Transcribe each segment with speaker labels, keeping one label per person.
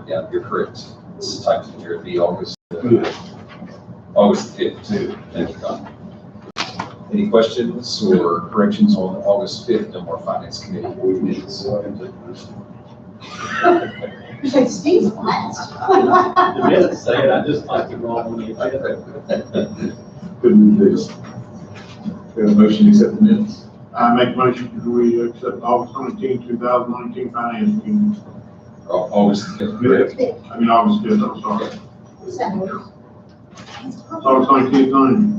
Speaker 1: Yeah, you're correct. This is typed in here. It'd be August 5th too. Thank you, Con. Any questions or corrections on August 5th Dunbar Finance Committee minutes?
Speaker 2: You say Steve's last.
Speaker 3: The minutes say it, I just like it wrong when you say it.
Speaker 1: Couldn't do this. We have a motion to accept the minutes.
Speaker 4: I make a motion that we accept August 19, 2019 finance meeting.
Speaker 1: August 5th, correct?
Speaker 4: I mean, August 5th, I'm sorry.
Speaker 2: Second.
Speaker 4: It's August 19th, 9.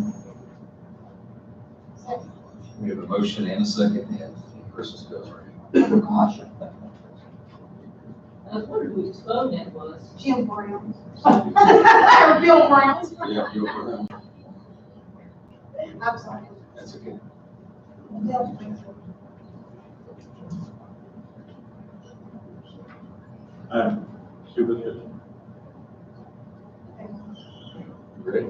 Speaker 1: We have a motion and a second, and Christmas bells ring.
Speaker 2: Oh, gosh.
Speaker 5: I was wondering whose phone that was.
Speaker 2: Jim Brown. Or Bill Brown.
Speaker 1: Yeah, you're correct.
Speaker 2: I'm sorry.
Speaker 1: That's okay.
Speaker 4: Superintendent.
Speaker 1: Ready?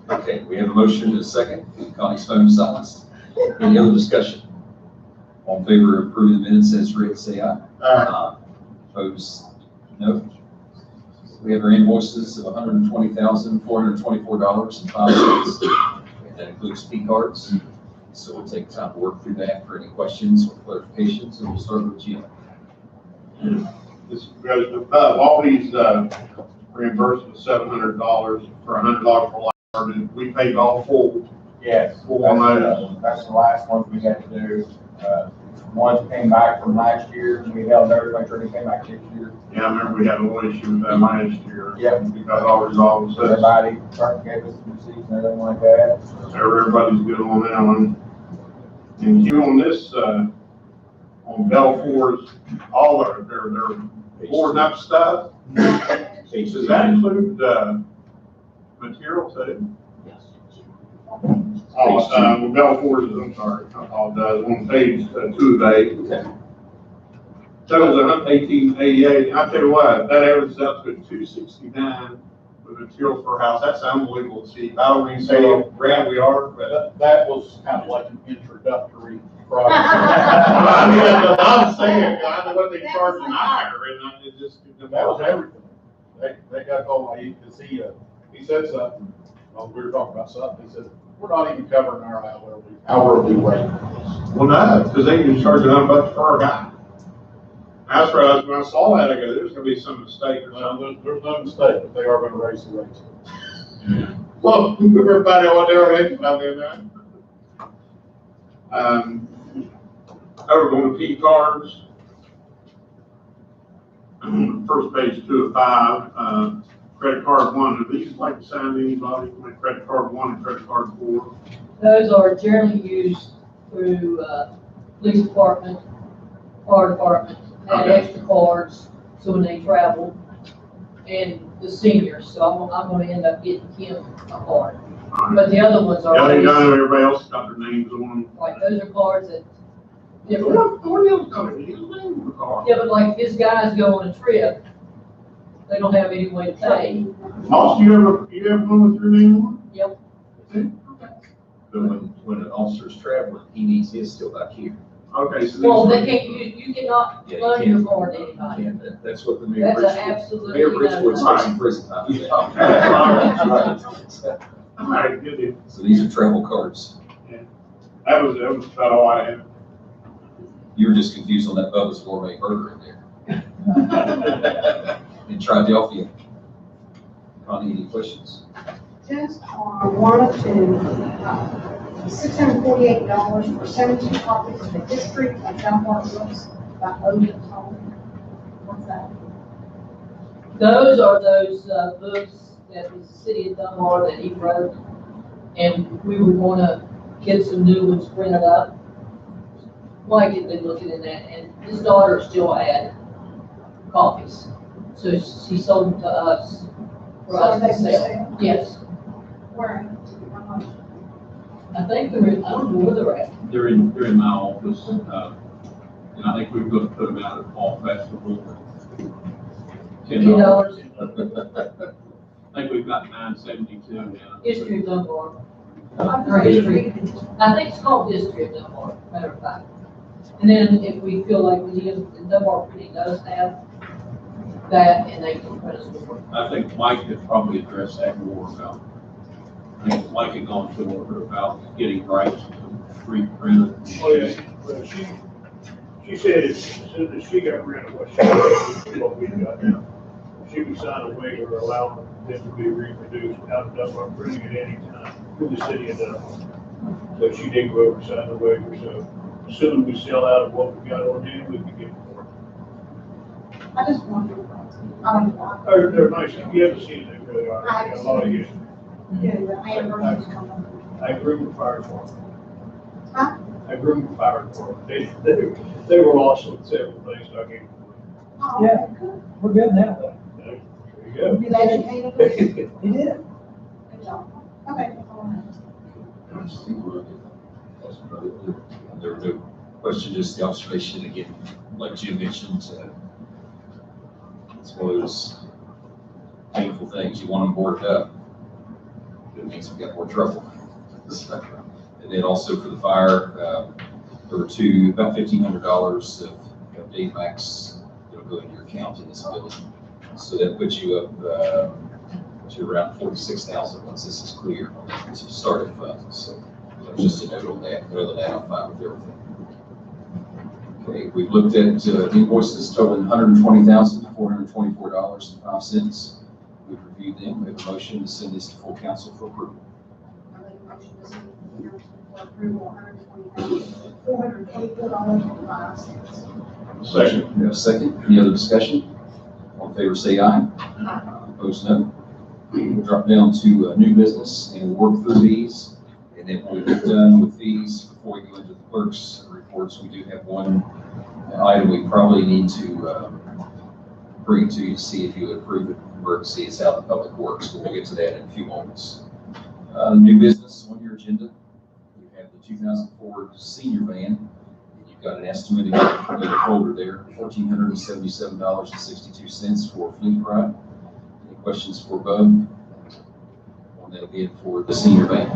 Speaker 1: Okay, we have a motion and a second. Connie's phone is silenced. Any other discussion? All in favor of approving the minutes as read, say aye. Opposed, no. We have our invoices of $120,424.05, and that includes P cards. So we'll take time to work through that for any questions or clarifications, and we'll start with Jim.
Speaker 4: This goes all these reimbursements, $700 for $100 for life. We paid all full.
Speaker 6: Yes, that's the last one we had to do. Ones came back from last year, and we held theirs, make sure they came back this year.
Speaker 4: Yeah, I remember we had a little issue with that last year.
Speaker 6: Yep.
Speaker 4: We got all resolved. So
Speaker 6: Everybody gave us receipts and everything like that.
Speaker 4: everybody's good on that one. And you on this, on Belfour's, all their boarding up stuff, does that include, material too? Oh, Belfour's, I'm sorry, I apologize, on page 2 of 8. Totals $1888. I tell you what, that averages up to $269 with materials per house. That's unbelievable cheap. I don't mean to say how grand we are, but
Speaker 3: That was kind of like an introductory project.
Speaker 4: I mean, I'm saying, I know what they charge an hour, and it just.
Speaker 3: That was everything. They got told, because he said something, we were talking about something, he said, we're not even covering our hourly rate.
Speaker 4: Well, no, because they can charge $100 per guy. That's right, when I saw that, I go, there's gonna be some mistake or something.
Speaker 3: There's no mistake, but they are gonna raise the rates.
Speaker 4: Well, everybody on their head about that. Over going to P cards. First page 2 of 5, credit card 1. Are these like assigned to anybody? Like credit card 1 and credit card 4?
Speaker 5: Those are generally used through, police department, fire department, had
Speaker 4: Okay.
Speaker 5: extra cards, so when they travel, and the seniors, so I'm gonna end up getting him a card. But the other ones are,
Speaker 4: Yeah, they know
Speaker 5: always-
Speaker 4: everybody else got their names on them.
Speaker 5: like, those are cards that,
Speaker 4: What else got it? His name on the card.
Speaker 5: yeah, but like, his guys go on a trip, they don't have any way to pay.
Speaker 4: Boss, you have one with your name on
Speaker 5: Yep.
Speaker 4: it?
Speaker 1: But when an officer's traveling, he needs his still back here.
Speaker 4: Okay, so.
Speaker 5: Well,
Speaker 4: these-
Speaker 5: they can't, you cannot
Speaker 1: Yeah, you
Speaker 5: loan
Speaker 1: can't.
Speaker 5: your card to anybody.
Speaker 1: Yeah, that's what the Mayor
Speaker 5: That's an
Speaker 1: Bridgewood.
Speaker 5: absolutely.
Speaker 1: Mayor Bridgewood
Speaker 5: no-no.
Speaker 1: takes in prison time.
Speaker 4: All right, good deal.
Speaker 1: So these are travel cards.
Speaker 4: That was about all I had.
Speaker 1: You were just confused on that Bubba's Gourmet Burger in there. And Philadelphia. Connie, any questions?
Speaker 2: Just on one of two, $648 for 17 copies of the history of Dunbar books by Odin Home. What's that?
Speaker 5: Those are those books that the city of Dunbar that he wrote, and we would want to get some new ones printed up. Mike had been looking at that, and his daughter still had copies, so she sold them to us for us to sell. Yes,
Speaker 2: Where?
Speaker 5: I think they're in, I don't know where they're at.
Speaker 3: They're in my office, and I think we're gonna put them out at Fall Festival.
Speaker 5: $10.
Speaker 3: I think we've got 972 now.
Speaker 5: History of Dunbar. Or history, I think it's called History of Dunbar, matter of fact. And then if we feel like we need, and Dunbar pretty does have that and they can print us more.
Speaker 7: I think Mike could probably address that more about, I think Mike had gone to her about getting rights to reprint it.
Speaker 8: Oh, yeah, well, she said as soon as she got rid of what we got now, she would sign a waiver allowing them to be reproduced out of Dunbar, printing at any time through the city of Dunbar. So she did go over and sign the waiver, so as soon as we sell out of what we got on hand, we can get more.
Speaker 2: I just wonder, I don't know.
Speaker 8: They're nice, you haven't seen them, they really are, they got a lot of use.
Speaker 2: Yeah, I haven't heard this come up.
Speaker 8: I grew the fire department.
Speaker 2: Huh?
Speaker 8: I grew the fire department, they were awesome at several things, so I gave them.
Speaker 2: Oh,
Speaker 9: Yeah.
Speaker 2: okay, good.
Speaker 9: We're good now, though.
Speaker 8: There you
Speaker 2: You educated us?
Speaker 9: He did.
Speaker 2: Good job. Okay, that's all I have.
Speaker 1: There were no question, just the observation again, like Jim mentioned, it's one of those painful things. You want them boarded up, it means we got more trouble. And then also for the fire, there were about $1,500 of day max that'll go into your account in this building. So that puts you up to around 46,000 once this is clear to start funds. So just a note on that. Other than that, I'm fine with everything. Okay, we've looked at invoices totaling $120,424.05. We've reviewed them. We have a motion to send this to full council for approval.
Speaker 2: I make a motion to send the council for approval, $120,424.05.
Speaker 4: Second.
Speaker 1: We have a second. Any other discussion? All in favor, say aye. Opposed, no. We'll drop down to new business and we'll work through these. And then when we're done with these, before we go into the clerk's reports, we do have one item we probably need to bring to you to see if you would approve it. Emergency, it's out of Public Works, but we'll get to that in a few moments. New business on your agenda. You have the 2004 senior van. You've got an estimate in your folder there, $1,477.62 for fleet ride. Any questions for Bo? On that again for the senior van.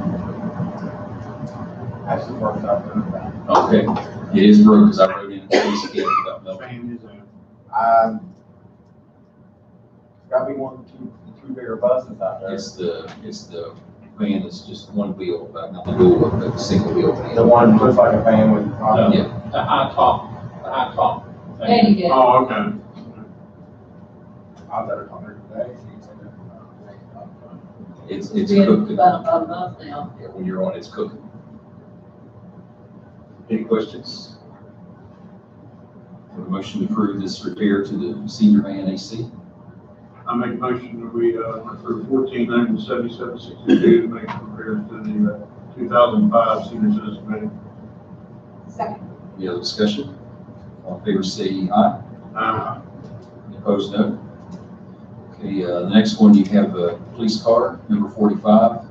Speaker 6: That's the first I've heard about.
Speaker 1: Okay, it is broke because I wrote in a case again about melting.
Speaker 6: It's gotta be one of the two bigger buses out there.
Speaker 1: It's the van that's just one wheel, but not the dual, but the single wheel van.
Speaker 6: The one that looks like a van with.
Speaker 1: Yeah.
Speaker 7: The high top.
Speaker 5: And you get,
Speaker 4: Oh, okay.
Speaker 6: I was at a hundred today.
Speaker 1: It's
Speaker 5: been
Speaker 1: cooking.
Speaker 5: about a month now.
Speaker 1: Yeah, when you're on, it's cooking. Any questions? Have a motion to approve this repair to the senior van AC.
Speaker 4: I make a motion that we, approve $1,477.62 to make repairs to the 2005 senior citizen van.
Speaker 2: Second.
Speaker 1: Any other discussion? All in favor, say aye. Any opposed, no. Okay, the next one, you have a police car, number 45,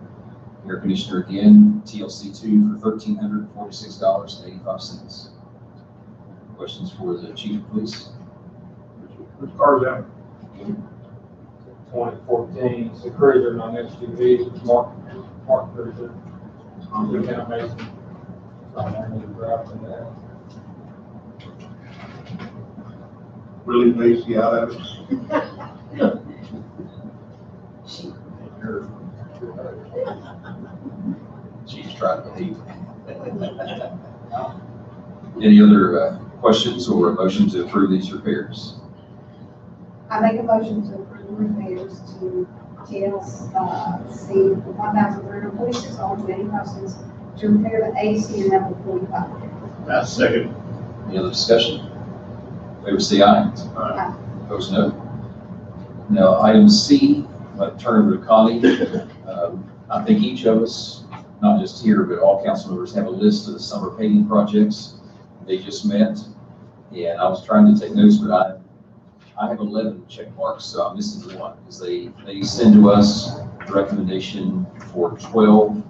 Speaker 1: air conditioner again, TLC 2 for $1,346.85. Questions for the chief of police?
Speaker 4: Which car's that?
Speaker 10: 2014, it's a cruiser, not an SUV, it's marked cruiser. Lieutenant Mason. I need to drive from that.
Speaker 4: Really lazy out of it.
Speaker 1: Chief's trying to believe. Any other questions or a motion to approve these repairs?
Speaker 2: I make a motion to approve repairs to TLC $1,346.85 to repair the AC in number 45.
Speaker 3: That's second.
Speaker 1: Any other discussion? Favor say aye.
Speaker 2: Aye.
Speaker 1: Opposed, no. Now, item C, I'd like to turn over to Connie. I think each of us, not just here, but all council members have a list of the summer paving projects they just met. And I was trying to take notes, but I have 11 check marks, so I'm missing one because they send to us a recommendation for 12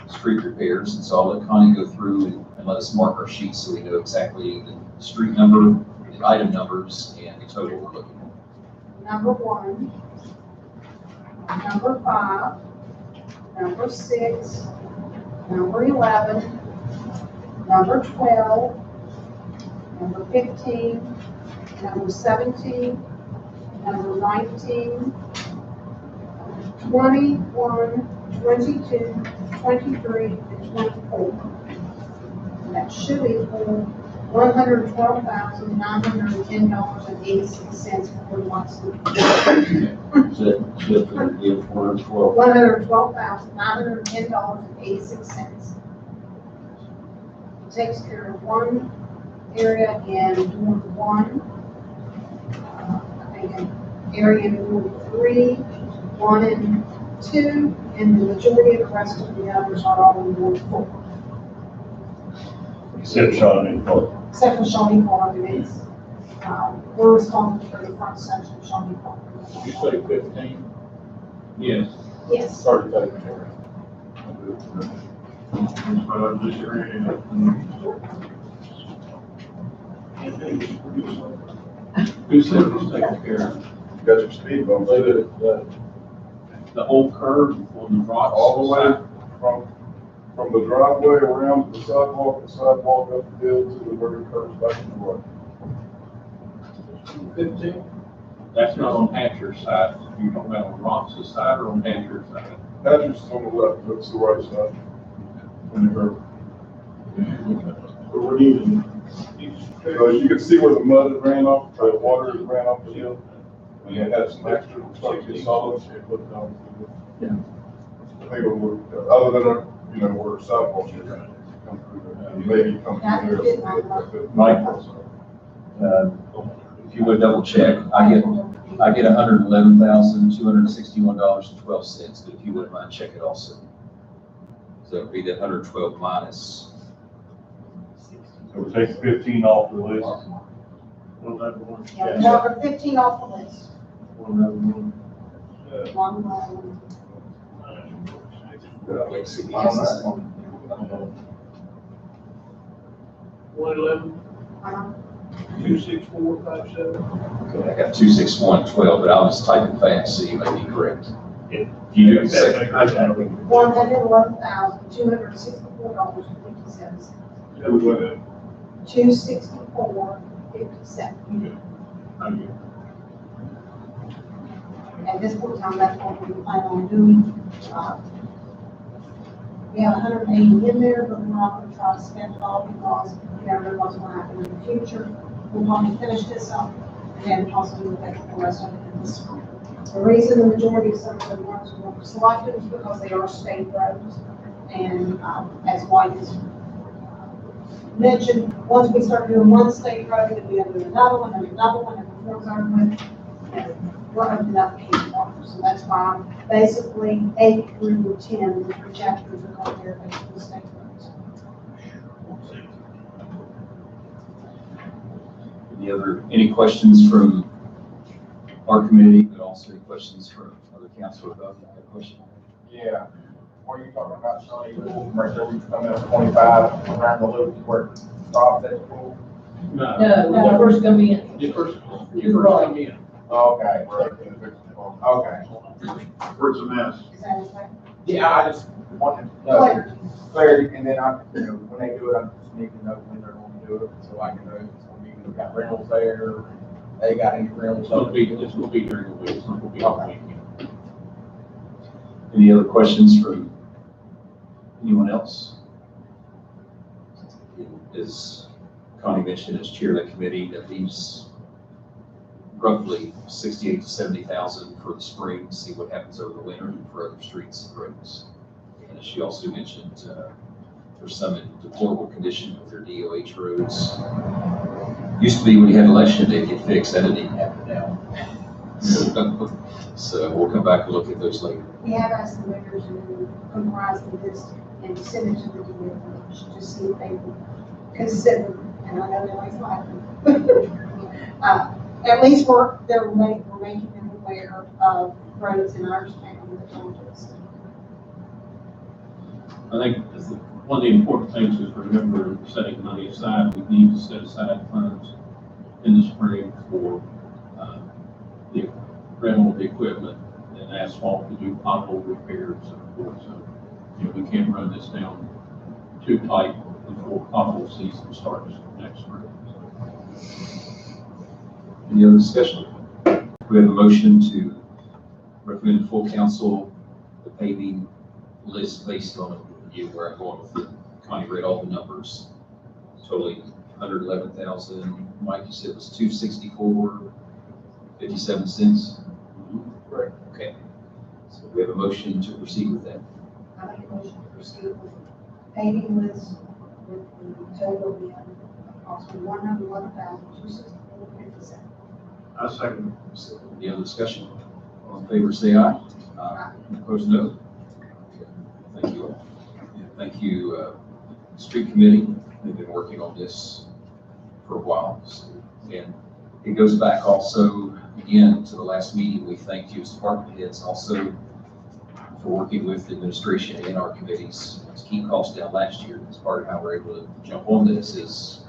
Speaker 1: street repairs. And so I'll let Connie go through and let us mark our sheets so we know exactly the street number, the item numbers, and the total we're looking at.
Speaker 2: Number 1, number 5, number 6, number 11, number 12, number 15, number 17, number 19, 21, 22, 23, and 24. And that should equal $112,910.86 for monthly. $112,910.86. Takes care of one area in Ward 1, and area in Ward 3, 1 and 2, and the majority of the rest of the others are all in Ward 4.
Speaker 8: Except Shawnee Park.
Speaker 2: Except for Shawnee Park, and it's, we're responsible for the front section of Shawnee Park.
Speaker 7: You say 15? Yes.
Speaker 2: Yes.
Speaker 3: Sorry to take care.
Speaker 7: Who said it was taken care of?
Speaker 3: You got your speed bump.
Speaker 7: The whole curve on the rocks?
Speaker 9: All the way from the driveway around to the sidewalk up the hill to the where it curves back to the right.
Speaker 8: 15?
Speaker 7: That's not on Hatcher's side. You're talking about on Rox's side or on Hatcher's side?
Speaker 9: Hatcher's is on the left, that's the right side. When you curve.
Speaker 8: We're using.
Speaker 9: So as you can see where the mud has ran off, the water has ran off the hill. And it has some extra, starting to get solid.
Speaker 7: Yeah.
Speaker 9: I think it would, other than, where sidewalks are gonna come through there. Maybe come through there.
Speaker 1: Mike, if you would double check, I get $111,261.12, but if you wouldn't mind, check it also. So it'd be the 112 minus.
Speaker 8: So we take 15 off the list.
Speaker 2: Yeah, number 15 off the list. One more.
Speaker 1: Let's see.
Speaker 8: 111,
Speaker 2: Uh-huh.
Speaker 8: 26457.
Speaker 1: Okay, I got 26112, but I was typing fast, so you may be correct.
Speaker 8: Yeah.
Speaker 1: You do the second.
Speaker 2: $111,264.57. $264.57. At this point in time, that's what we plan on doing. We have 180 in there, but we're not going to try to spend it all because we never know what's going to happen in the future. We'll probably finish this up and then possibly look at the rest of it in the spring. The reason the majority of some of the ones we were selected is because they are state roads. And as White has mentioned, once we start doing one state road, then we have to do another one, and another one, and before it's over with, we're opening up can water. So that's why basically 8 through 10, the three chapters are called there basically state roads.
Speaker 1: Any questions from our committee, but also any questions from other council about that question?
Speaker 6: Yeah. What are you talking about, Sonny? Right there, we come in at 25 around the loop where it stops at school?
Speaker 5: No, when you first come in.
Speaker 7: You first come in.
Speaker 6: Okay. Okay.
Speaker 3: Where's the mess?
Speaker 2: Is that okay?
Speaker 6: Yeah, I just wanted to know clarity, and then when they do it, I just need to know when they're going to do it, so I can know if it's going to be, we got rentals there, they got any rentals.
Speaker 7: It's gonna be during the week, it's not gonna be on the weekend.
Speaker 1: Any other questions from anyone else? As Connie mentioned, as chair of the committee, that leaves roughly 68 to 70,000 for the spring, to see what happens over the winter and for other streets and roads. And as she also mentioned, there's some in deplorable condition with their DOH roads. Used to be when you had an election, they'd get fixed. That doesn't even happen now. So we'll come back and look at those later.
Speaker 2: We have asked the vendors to comprise the list and send it to the DOH to see if they would consider, and I know they always laughing. At least we're making them aware of roads in our town that don't exist.
Speaker 7: I think one of the important things is remember setting money aside. We need to set aside funds in the spring for the rental of the equipment and asphalt to do pothole repairs and so forth. So, we can't run this down too tight before pothole season starts next spring.
Speaker 1: Any other discussion? We have a motion to recommend to full council the paving list based on where I'm going with the, Connie read all the numbers. Totally 111,000. Mike, you said it was 264.57.
Speaker 6: Correct.
Speaker 1: Okay. So we have a motion to proceed with that.
Speaker 2: I make a motion to proceed with paving list with the total being approximately 111,264.57.
Speaker 4: I second.
Speaker 1: So, any other discussion? All in favor, say aye. Aye. Opposed, no. Thank you all. And thank you, street committee. They've been working on this for a while. So, and it goes back also, again, to the last meeting. We thanked you as department heads also for working with the administration and our committees to keep costs down last year. That's part of how we're able to jump on this is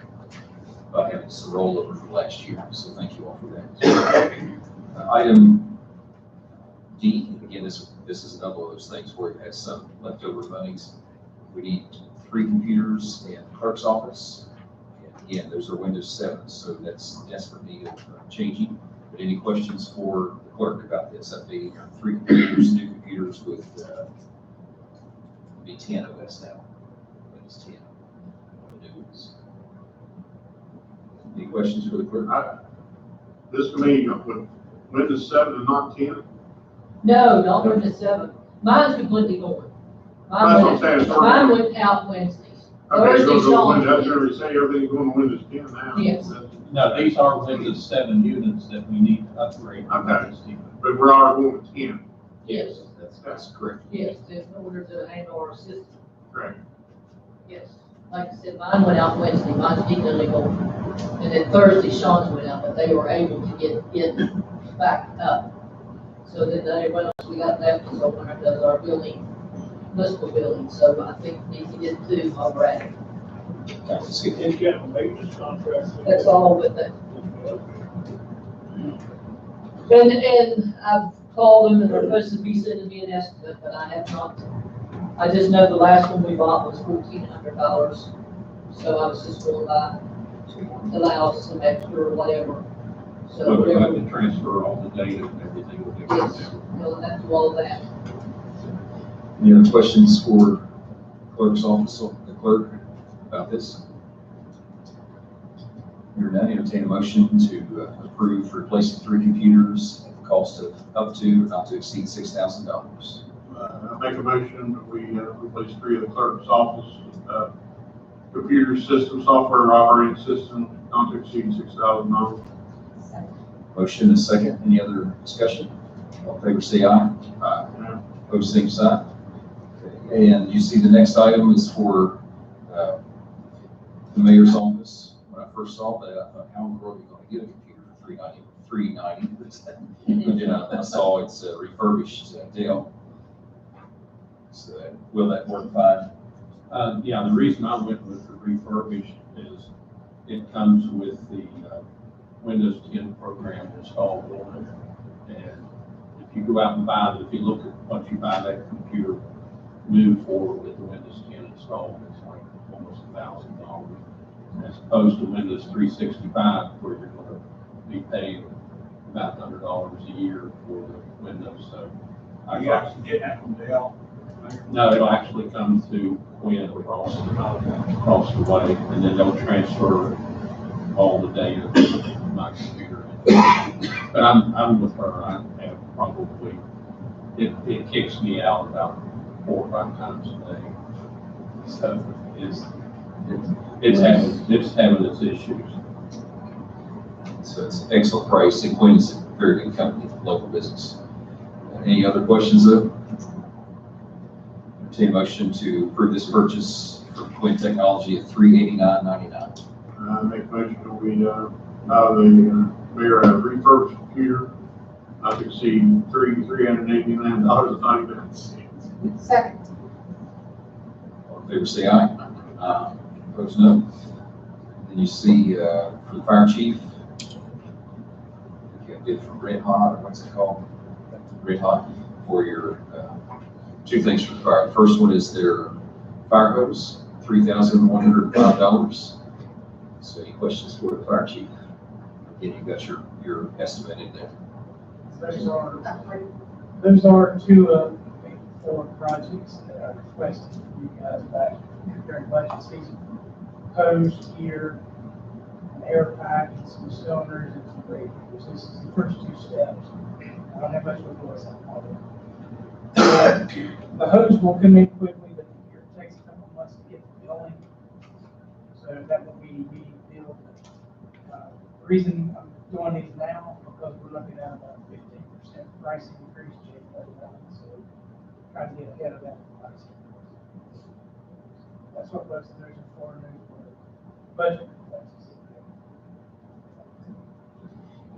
Speaker 1: by having some rollover from last year. So thank you all for that. Item D, again, this is another of those things where it has some leftover monies. We need 3 computers in the clerk's office. And again, those are Windows 7, so that's desperate need of changing. But any questions for the clerk about this? Updating 3 computers, new computers with be 10 OS now. Windows 10. New ones. Any questions for the clerk?
Speaker 4: This meeting with Windows 7 and not 10?
Speaker 5: No, not Windows 7. Mine's completely gone.
Speaker 4: That's what I'm saying.
Speaker 5: Mine went out Wednesdays.
Speaker 4: Okay,
Speaker 5: Thursday,
Speaker 4: so
Speaker 5: Sean.
Speaker 4: that's where we say everything's going to Windows 10 now.
Speaker 5: Yes.
Speaker 7: No, these are Windows 7 units that we need to upgrade.
Speaker 4: Okay. But we're already going to 10.
Speaker 5: Yes,
Speaker 1: That's correct.
Speaker 5: yes, in order to handle our system.
Speaker 4: Correct.
Speaker 5: Yes. Like I said, mine went out Wednesday, mine's legally gone. And then Thursday, Sean's went out, but they were able to get it back up. So then everyone else we got left is over does our building, municipal building. So I think we need to get 2 already.
Speaker 1: Let's get
Speaker 8: Any kind of maintenance contract?
Speaker 5: That's all with it. And I've called them and they're supposed to be sending me an estimate, but I have not. I just know the last one we bought was $1,400. So I was just going by to allow us some extra or whatever. So
Speaker 7: So we have
Speaker 5: whatever.
Speaker 7: to transfer all the data and everything will be
Speaker 5: Yes,
Speaker 7: there.
Speaker 5: we'll have to do all that.
Speaker 1: Any other questions for clerk's office, the clerk, about this? Hearing none, entertain a motion to approve replacing 3 computers at the cost of up to or not to exceed $6,000.
Speaker 4: I make a motion that we replace 3 of the clerk's office computer system, software operating system, not to exceed $6,000.
Speaker 1: Motion is second. Any other discussion? All in favor, say aye. Aye. Opposed, same sign. Okay. And you see the next item is for the mayor's office. When I first saw that, I thought, how in the world are you going to get a computer for $390? But then I saw it's refurbished Dell. So will that work fine?
Speaker 7: Yeah, the reason I went with the refurbished is it comes with the Windows 10 program installed on it. And if you go out and buy it, if you look at once you buy that computer new forward with the Windows 10 installed, it's like almost $1,000. As opposed to Windows 365, where you're going to be paying about $100 a year for the Windows. So I got
Speaker 8: get that from Dell.
Speaker 7: no, it'll actually come to Quinn across the way, and then they'll transfer all the data to my computer. But I'm with her. I have probably it kicks me out about 4 or 5 times a day. So it's having its issues.
Speaker 1: So it's an excellent price. And Quinn is a very good company, local business. Any other questions though? Entertain a motion to approve this purchase from Quinn Technology at $389.99.
Speaker 4: I make a motion that we buy the mayor a refurbished computer, not to exceed $389.99.
Speaker 2: Second.
Speaker 1: All in favor, say aye. Opposed, no. Then you see for the fire chief, you have it from Red Hot, or what's it called? Red Hot, for your 2 things for the fire. The first one is their fire hose, $3,105. So any questions for the fire chief? Again, you've got your estimate in there.
Speaker 11: those are two of the 4 projects that I requested from you guys back during budget season. Hose, gear, an air pack, and some cylinders and some radiators. This is the first 2 steps. I don't have much of a voice on it. The hose will come in quickly, but the gear takes a couple months to get going. So that will be deal. The reason I'm doing these now, because we're looking at about 15% price increase January 1, so trying to get ahead of that price increase. That's what most of those are for, budget.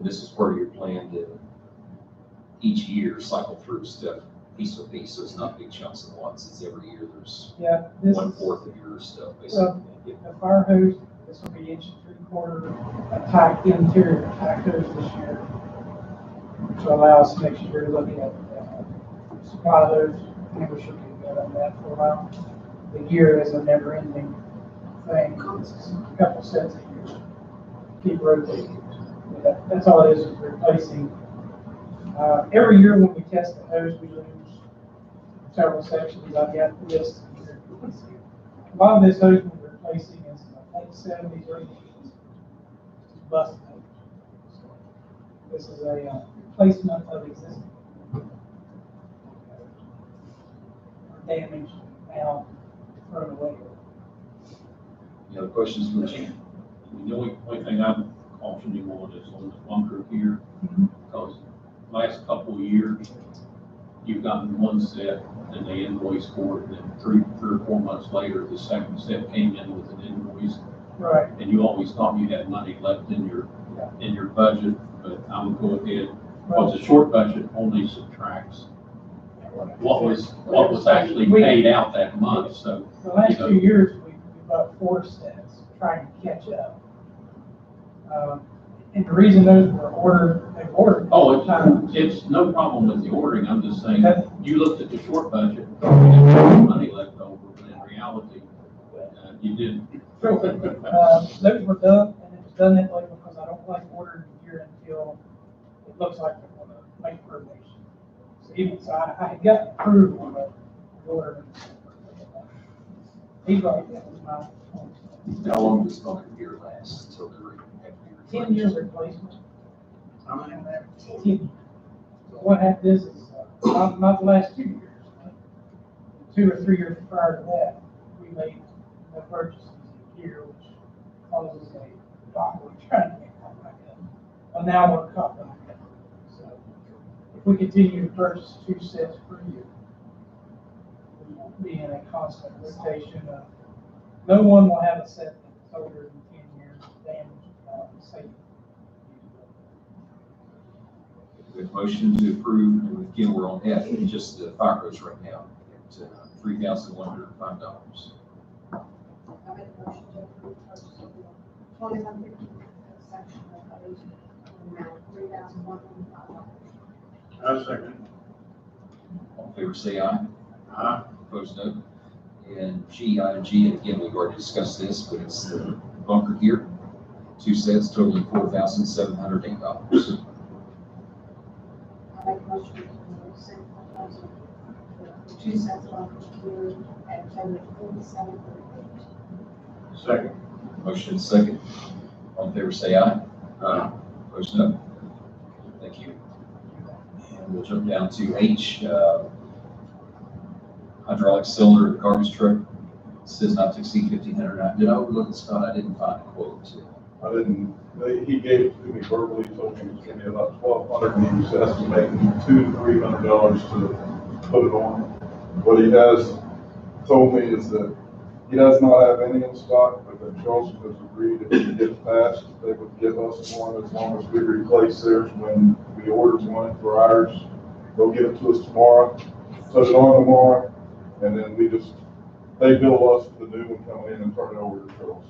Speaker 1: This is part of your plan to each year cycle through stuff piece by piece, so it's not big chunks at once. It's every year there's
Speaker 11: Yeah. This
Speaker 1: 1/4 of your stuff, basically.
Speaker 11: Well, the fire hose, this will be 1 3/4 interior attack hose this year, which will allow us to make sure we're looking at supply hose. I think we should be good on that for a while. The gear is a never-ending thing. It's a couple sets a year. Keep rotating. That's all it is replacing. Every year when we test the hose, we lose several sections. I've got the list here. A lot of this hose we're replacing is late 70s, early 80s. Busted hose. So this is a replacement of existing. Damaged, now thrown away.
Speaker 1: Any other questions from the chief?
Speaker 7: The only thing I'm cautioning on is on the bunker here, because last couple of years, you've gotten one set and they invoice for it, and then 3 or 4 months later, the second set came in with an invoice.
Speaker 11: Right.
Speaker 7: And you always thought you had money left in your budget, but I would go ahead, because the short budget only subtracts what was actually paid out that month, so.
Speaker 11: The last 2 years, we bought 4 sets, trying to catch up. And the reason those were they've ordered.
Speaker 7: Oh, it's no problem with the ordering, I'm just saying, you looked at the short budget, and thought you had money left over, but in reality, you didn't.
Speaker 11: Those were done, and it was done that way because I don't like ordering gear until it looks like they're going to make probation. So I had got approved on the order. He's right, that was my.
Speaker 1: How long does bunker gear last until they're ready?
Speaker 11: 10-year replacement. And that 10 years. So what happened is not the last 2 years. 2 or 3 years prior to that, we made the purchases of gear, which causes a dock trying to get caught back up. Well, now we're caught back up. So if we continue to purchase 2 sets per year, we will be in a constant rotation of, no one will have a set that's older than 10 years damaged.
Speaker 1: We have motion to approve, and again, we're on F, just the fire hose right now, at $3,105.
Speaker 2: I make a motion to approve purchase order 2150, section of hose, amount $3,105.
Speaker 4: I second.
Speaker 1: All in favor, say aye.
Speaker 4: Aye.
Speaker 1: Opposed, no. And item G, and again, we've already discussed this, but it's the bunker gear, 2 sets totaling $4,708.
Speaker 2: I make a motion to send proposal for 2 sets of gear at a total of $47.38.
Speaker 4: Second.
Speaker 1: Motion is second. All in favor, say aye. Aye. Opposed, no. Thank you. And we'll jump down to H, hydraulic cylinder garbage truck. It says not to exceed 1,500. Did I overlook it, Scott? I didn't find a quote.
Speaker 9: I didn't, he gave it to me verbally, told me it was gonna be about $1,200, and he was estimating $200 to $300 to put it on. What he has told me is that he does not have any in stock, but that Charleston has agreed if he gets passed, they would give us one as long as we replace theirs when we order one for ours. They'll give it to us tomorrow, put it on tomorrow, and then they bill us for the new one coming in and turn it over to Charleston.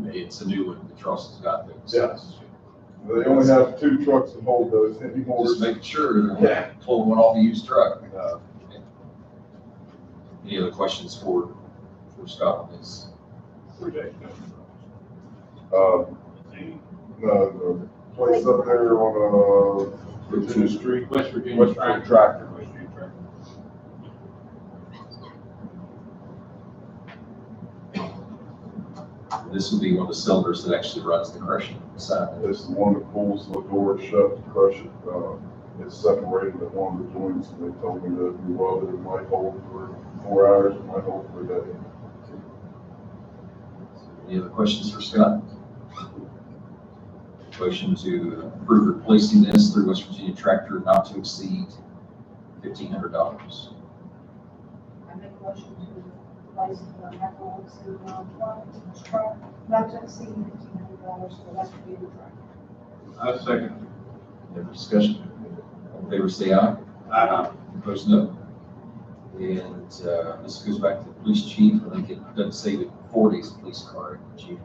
Speaker 1: It's a new one that Charleston's got there.
Speaker 9: Yes. They only have 2 trucks that hold those anymore.
Speaker 1: Just making sure they're pulling one off a used truck. Any other questions for Scott on this?
Speaker 9: The place up there on, Virginia Street,
Speaker 7: West Virginia
Speaker 3: West
Speaker 7: Tractor.
Speaker 3: Tractor.
Speaker 1: This will be one of the cylinders that actually runs the crushing side.
Speaker 9: it's the one that pulls the door shut to crush it. It's separated at one of the joints, and they told me that if you weld it, it might hold for 4 hours, it might hold for a day.
Speaker 1: Any other questions for Scott? Motion to approve replacing this through West Virginia Tractor not to exceed $1,500.
Speaker 2: I make a motion to place the hydraulics in the truck, not to exceed $1,500 for the West Virginia tractor.
Speaker 4: I second.
Speaker 1: Any other discussion? All in favor, say aye.
Speaker 4: Aye.
Speaker 1: Opposed, no. And this goes back to the police chief. I think it doesn't say that Ford is a police car, chief.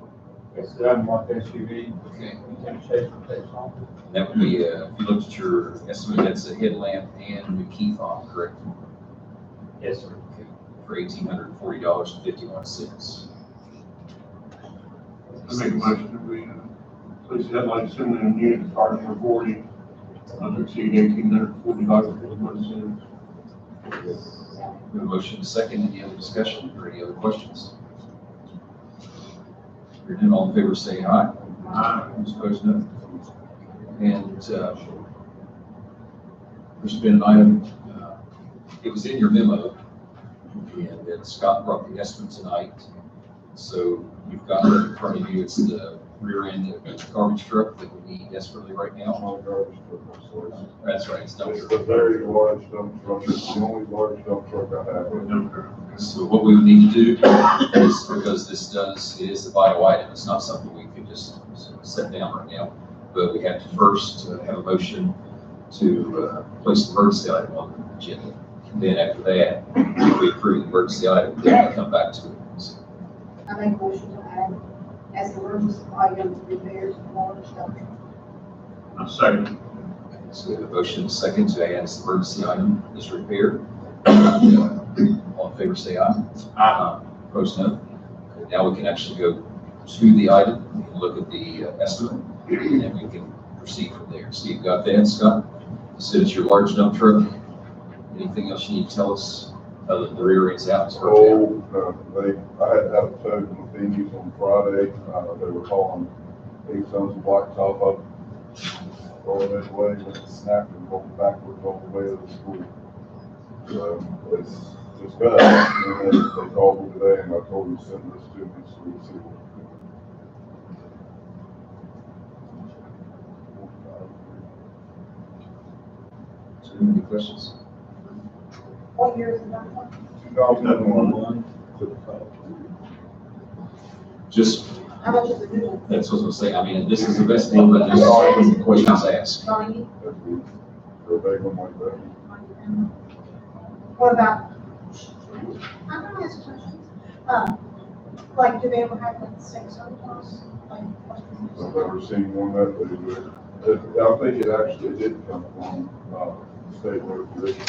Speaker 10: It's the unmarked SUV,
Speaker 1: Okay.
Speaker 10: Lieutenant Chaser takes on.
Speaker 1: That would be, if you looked at your estimate, that's a headlamp and a new key fob, correct?
Speaker 10: Yes, sir.
Speaker 1: Okay. For $1,840.51.
Speaker 4: I make a motion that we, place the headlights in the unit starting for 40, not to exceed $1,840.51.
Speaker 1: We have a motion second. Any other discussion or any other questions? Hearing none, all in favor say aye.
Speaker 4: Aye.
Speaker 1: Those opposed, no. And there's been an item, it was in your memo, and then Scott brought the estimate tonight. So you've got it in front of you. It's the rear end of the garbage truck that we need desperately right now.
Speaker 9: Not a garbage truck, so
Speaker 1: That's right, it's dump
Speaker 9: it's
Speaker 1: truck.
Speaker 9: a very large dump truck, it's the only large dump truck I have.
Speaker 1: So what we would need to do is, because it is a vital item, it's not something we could just set down right now. But we have to first have a motion to place the emergency item on the agenda. And then after that, if we approve the emergency item, then we come back to it. So,
Speaker 2: I make a motion to add as an emergency item repairs of large dump truck.
Speaker 4: I second.
Speaker 1: so we have a motion second to add as emergency item is repaired. All in favor, say aye. Aye. Opposed, no. Okay, now we can actually go to the item, and look at the estimate, and then we can proceed from there. So you've got that, Scott? You said it's your large dump truck. Anything else you need to tell us other than the rear end's out?
Speaker 9: I had a tow from the Phoenix on Friday, they were hauling 8 tons of blacktop up, rolling it away, and it snapped and rolled backwards all the way to the school. So it's bad, and they called me today, and I told them to send this to me, so we can see what.
Speaker 1: So any questions?
Speaker 2: What year is the dump truck?
Speaker 9: 2001.
Speaker 1: Just,
Speaker 2: How much is the new one?
Speaker 1: that's what I was gonna say. I mean, this is the best deal, but there's always the questions asked.
Speaker 2: 90?
Speaker 9: For a big one like that.
Speaker 2: What about, I'm gonna ask questions. Like, do they ever have like the same surplus? Like,
Speaker 9: I've never seen one that they do. I think it actually did come from, state road commission.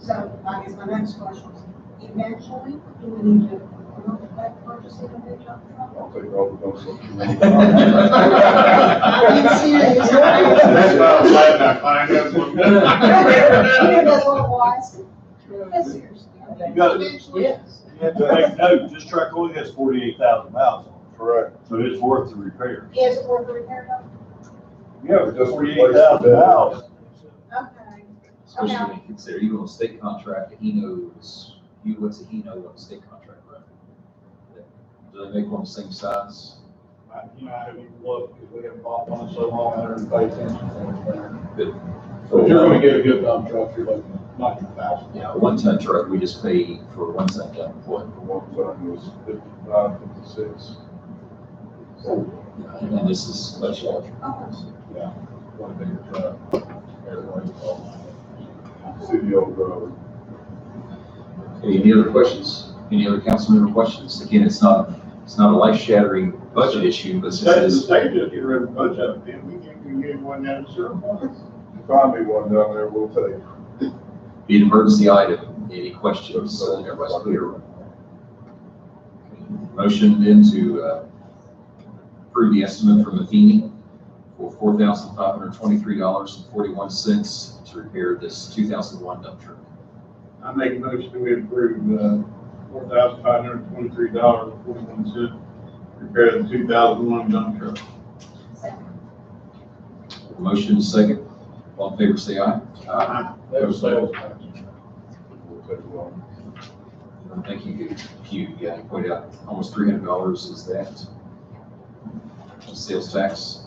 Speaker 2: so I guess my next question is, eventually, do we need to look at purchasing a new dump truck?
Speaker 9: I'll take all the dump trucks.
Speaker 2: I'm serious.
Speaker 4: That's why I'm glad I find that one.
Speaker 2: That's what it was. That's serious.
Speaker 12: You got it.
Speaker 2: Eventually,
Speaker 5: Yes.
Speaker 12: You have to make note, this truck only has 48,000 miles on
Speaker 9: Correct.
Speaker 12: it, so it's worth the repair.
Speaker 2: is it worth the repair though?
Speaker 9: Yeah, but just
Speaker 12: 48,000 miles.
Speaker 2: Okay.
Speaker 1: Especially when you consider, even on a state contract, he knows, what's a he know on a state contract, right? Do they make one the same size?
Speaker 10: I haven't even looked, because we haven't bought one in so long, I don't pay attention to it.
Speaker 3: So if you're gonna get a good dump truck, you're looking at 90,000.
Speaker 1: Yeah, a 1-ton truck, we just pay for a 1-ton dump.
Speaker 9: One time was 55, 56.
Speaker 1: And this is much larger.
Speaker 2: Okay.
Speaker 3: One bigger truck. Everybody.
Speaker 9: City old driver.
Speaker 1: Okay, any other questions? Any other council member questions? Again, it's not a life-shattering budget issue, but
Speaker 8: The
Speaker 1: since
Speaker 8: state just get rid of the budget, and we can get one out of surplus.
Speaker 9: If you find me one down there, we'll take it.
Speaker 1: be an emergency item. Any questions? Everybody's clear. Motion then to approve the estimate from Athene for $4,523.41 to repair this 2001 dump truck.
Speaker 4: I make a motion to approve, $4,523.41, repair the 2001 dump truck.
Speaker 1: Motion is second. All in favor, say aye.
Speaker 3: That was sales tax. We'll take it off.
Speaker 1: Thank you, Hugh. Yeah, you pointed out almost $300 is that sales tax.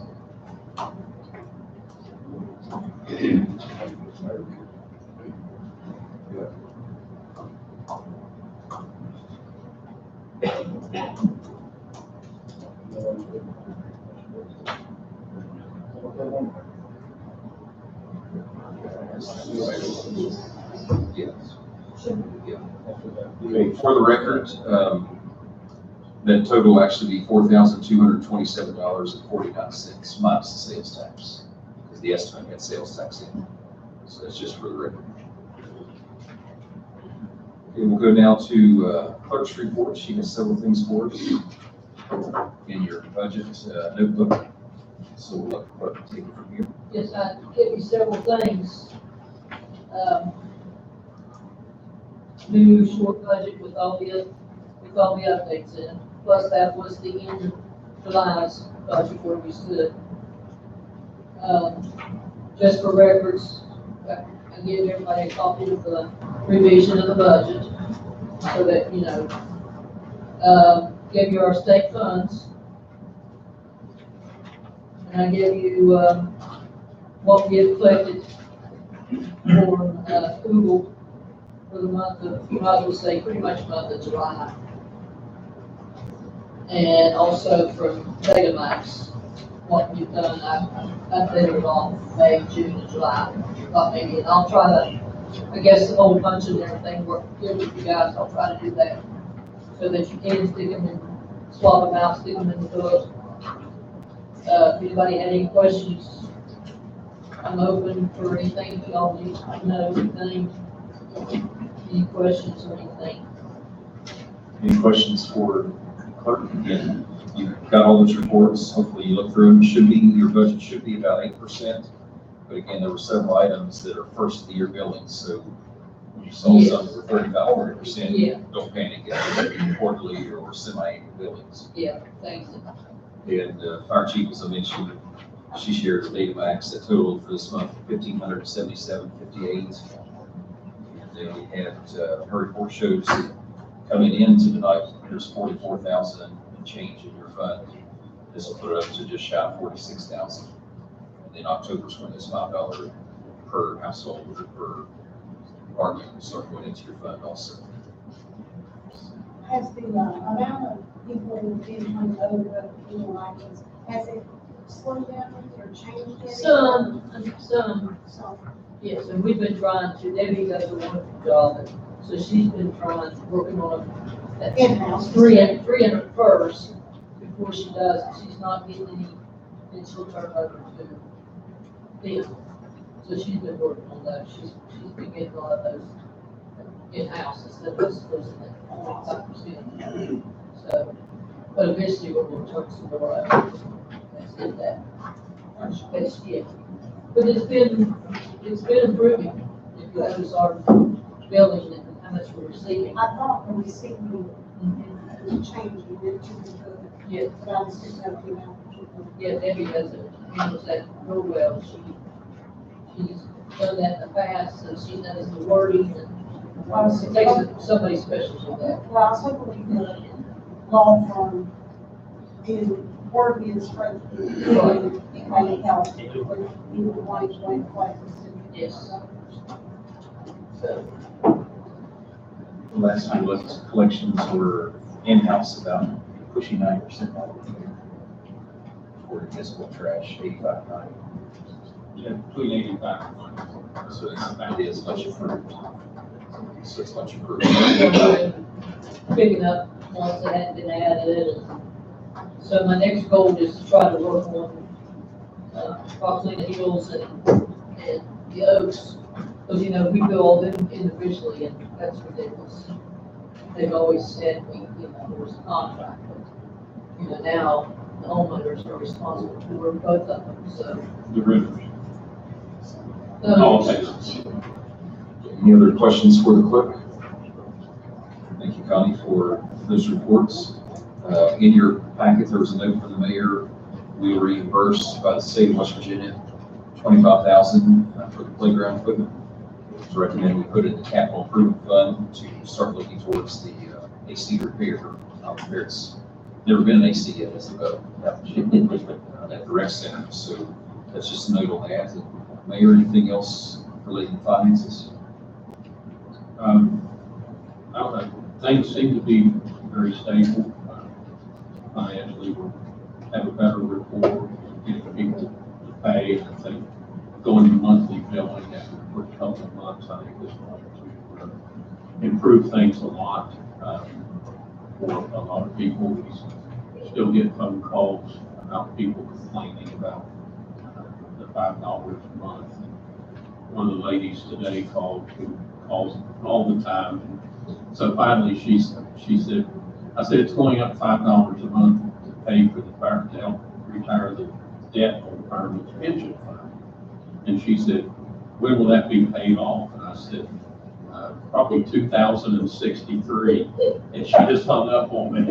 Speaker 1: Yes. Yeah. Okay, for the record, that total will actually be $4,227.49 minus the sales tax, because the estimate had sales tax in. So that's just for the record. Okay, we'll go now to clerk's report. She has several things for us in your budget notebook. So we'll let the clerk take it from here.
Speaker 5: Yes, I give you several things. New short budget with all the updates in. Plus that was the end of July's budget where we stood. Just for records, I give everybody a copy of the revision of the budget so that, you know, give you our state funds. And I give you, what we have collected for, Google for the month of, you might as well say pretty much month of July. And also from Betamax, what we've done, I've updated on May, June, and July. Thought maybe, and I'll try to, I guess the whole bunch and everything work good with you guys. I'll try to do that so that you can stick them in, swap them out, stick them in the book. If anybody had any questions, I'm open for anything. If y'all need to know anything, any questions or anything.
Speaker 1: Any questions for the clerk? Again, you've got all those reports. Hopefully you look through them. Your budget should be about 8%. But again, there were several items that are first of the year billings. So when you saw some that were 35, 40%,
Speaker 5: Yeah.
Speaker 1: don't panic. It's quarterly or semi-annual billings.
Speaker 5: Yeah, thanks.
Speaker 1: And Fire Chief, as I mentioned, she shared the Betamax that total for this month, $1,577.58. And then we had, her report shows that coming into tonight, there's 44,000 and change in your fund. This will put it up to just shy of 46,000. And then October's when this $5 per household or per department will start going into your fund also.
Speaker 2: Has the amount of people who've been coming over the lines, has it slowed down or changed any?
Speaker 5: Some,
Speaker 2: So,
Speaker 5: yes, and we've been trying to, Debbie does a wonderful job, and so she's been working on that
Speaker 2: in-house.
Speaker 5: 300 first before she does, she's not getting any, then she'll turn over to them. So she's been working on those, she's been getting a lot of those in-house instead of us losing it 25%. So, but eventually we're going to turn some more out. Let's get that. But yeah, but it's been improving. If you notice our building and how much we're receiving.
Speaker 2: I thought when we see you, it was changing, it was good.
Speaker 5: Yeah.
Speaker 2: But I was just hoping that.
Speaker 5: Yeah, Debbie does it, handles that real well. She's done that in the past, so she knows the wording and it takes somebody special to that.
Speaker 2: Well, I was hoping we could law firm in word being spread. Anybody else, you would want to join classes.
Speaker 5: Yes.
Speaker 1: So, the last time we looked, collections were in-house about pushing 9% all the way. For municipal trash, 85.9.
Speaker 7: Yeah, between 85 and 100.
Speaker 1: So it's not as much improved. So it's much improved.
Speaker 5: Picking up ones that hadn't been added. So my next goal is to try to work on, probably the hills and the oaks. Because, you know, we build them individually and that's ridiculous. They've always said, you know, there was a contract. But, you know, now, the homeowners are responsible for both of them, so.
Speaker 7: The renters.
Speaker 5: So,
Speaker 7: Okay.
Speaker 1: Any other questions for the clerk? Thank you, Connie, for those reports. In your packet, there was a note from the mayor. We were reimbursed by the state of West Virginia, $25,000 for the playground equipment. It's recommended we put it in the capital improvement fund to start looking towards the AC repair. It's never been an AC yet, as a at the rec center. So that's just a note on that. Mayor, anything else relating to finances?
Speaker 7: I don't know, things seem to be very stable. Financially, we have a better rapport, getting people to pay. I think going to monthly billing after the first couple of months, I think this one to improve things a lot for a lot of people. We still get phone calls about people complaining about the $5 a month. One of the ladies today called, who calls all the time. So finally, she said, I said, it's going up $5 a month to pay for the fire, to help retire the debt on the fireman's pension fund. And she said, when will that be paid off? And I said, probably 2063. And she just hung up on me.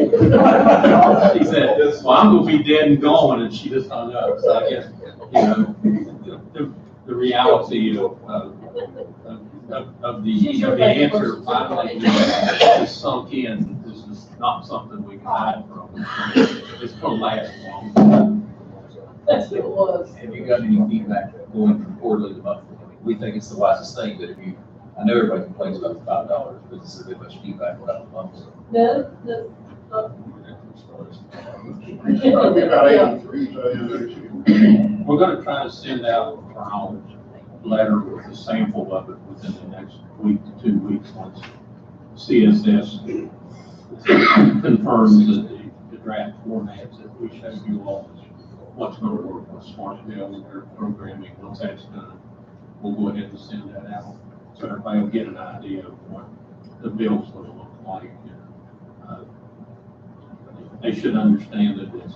Speaker 7: She said, well, I'm going to be dead and gone. And she just hung up. So I guess, the reality of the answer finally just sunk in. This is not something we can hide from. It's going to last long.
Speaker 5: that's what it was.
Speaker 1: Have you got any feedback going from quarterly to monthly? I mean, we think it's the wisest thing, but I know everybody complains about the $5, but this is a bit much feedback about the months.
Speaker 5: No.
Speaker 3: Probably about
Speaker 5: Yeah.
Speaker 3: 83,
Speaker 7: We're going to try to send out our letter with a sample of it within the next week to 2 weeks once CSS confirms that the draft formats that we showed you all is what's going to work with Smart Bill and their programming. Once that's done, we'll go ahead and send that out so everybody will get an idea of what the bill's going to look like. They should understand that it's,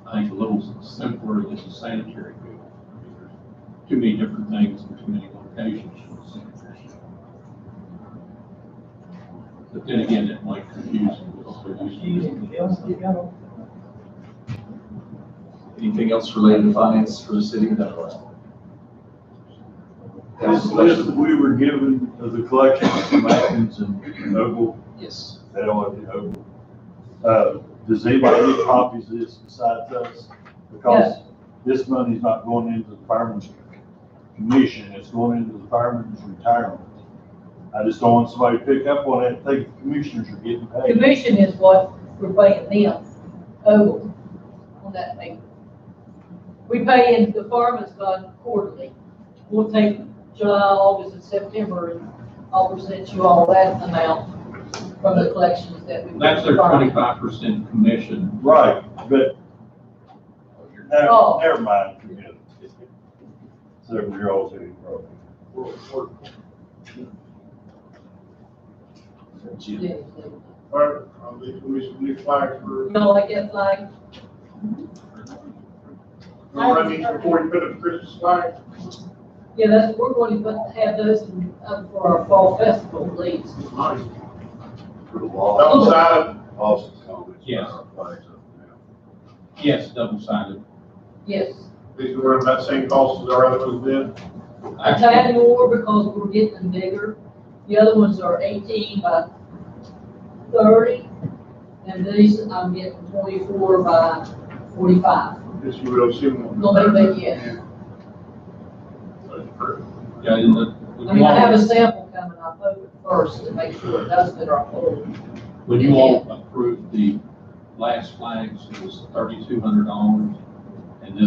Speaker 7: I think, a little simpler than a sanitary bill. I mean, there's too many different things in too many locations. But then again, it might confuse them.
Speaker 1: Anything else related to finance for the city?
Speaker 12: This list that we were given of the collections from Atkins and Noble,
Speaker 1: Yes.
Speaker 12: they don't have the Noble. Does anybody get copies of this besides us? Because this money's not going into the fireman's commission, it's going into the fireman's retirement. I just don't want somebody to pick up on it and think the commissioners are getting paid.
Speaker 5: Commission is what we're paying them over on that thing. We pay into the fireman's fund quarterly. We'll take July, August, and September, and I'll present you all that amount from the collections that we.
Speaker 7: That's their 25% commission.
Speaker 12: Right, but
Speaker 5: Oh.
Speaker 12: never mind. Forget it. 7-year-olds who
Speaker 5: Yeah.
Speaker 3: Or, we some new flags for,
Speaker 5: You don't like that flag?
Speaker 3: we'll run these before we put up Christmas flag.
Speaker 5: Yeah, we're going to have those for our fall festival, please.
Speaker 3: Nice.
Speaker 9: For the wall.
Speaker 3: Double sided,
Speaker 9: Austin's college.
Speaker 7: Yes. Yes, double-sided.
Speaker 5: Yes.
Speaker 3: these were about the same cost as our other ones did.
Speaker 5: A tad more because we're getting them bigger. The other ones are 18 by 30, and these I'm getting 24 by 45.
Speaker 3: Just you will see them.
Speaker 5: No, they yes.
Speaker 7: Yeah, and the
Speaker 5: I mean, I have a sample coming. I'll poke it first to make sure it does fit our whole.
Speaker 7: when you all approved the last flags, it was $3,200, and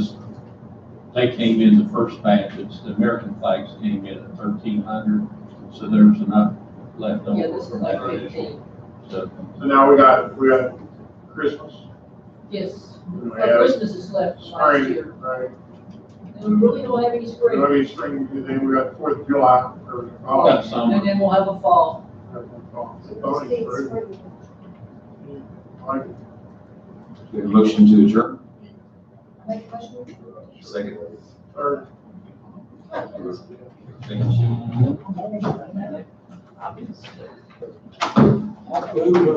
Speaker 7: they came in the first batch. The American flags came in at $1,300, so there's enough left over.
Speaker 5: Yeah, this is like 15.
Speaker 7: So,
Speaker 3: So now we got Christmas.
Speaker 5: Yes.
Speaker 3: We
Speaker 5: But
Speaker 3: have
Speaker 5: Christmas is left from last
Speaker 3: spring,
Speaker 5: year.
Speaker 3: right?
Speaker 5: And we really don't have any
Speaker 3: We
Speaker 5: spring.
Speaker 3: have any spring, and then we got 4th of July. Or,
Speaker 7: we've got some.
Speaker 5: And then we'll have a fall.
Speaker 1: We have a motion to adjourn.
Speaker 2: Make a motion.
Speaker 1: Second.
Speaker 8: Third.
Speaker 1: Thank you.